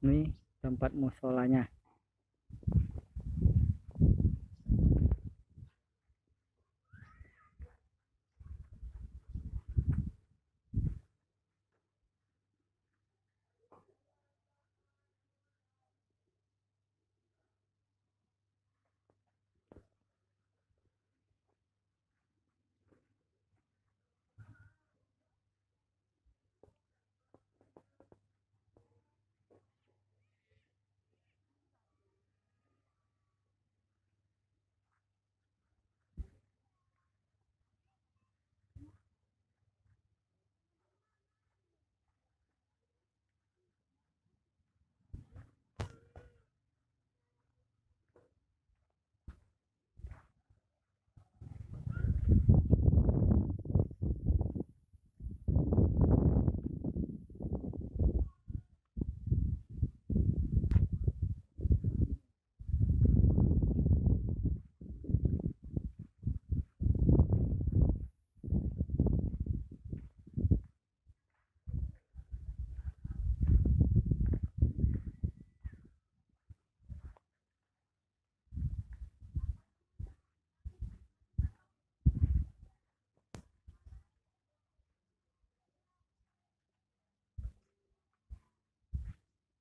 Ini tempat musolanya.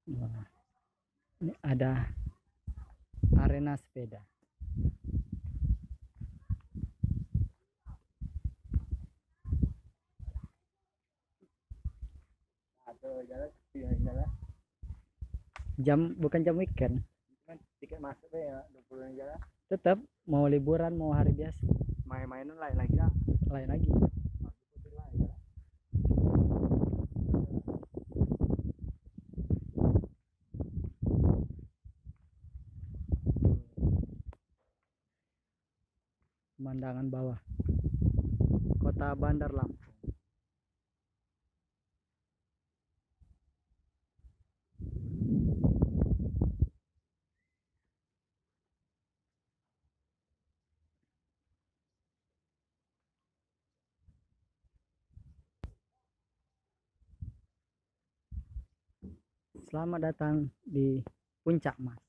Wah, ini ada arena sepeda. Bukan jam weekend. Tiket masuk ya 20 jalan. Tetap mau liburan mau hari biasa. Main-mainan lain lagi lah. Lain lagi. Pemandangan bawah kota Bandar Lampung. Selamat datang di Puncak Mas.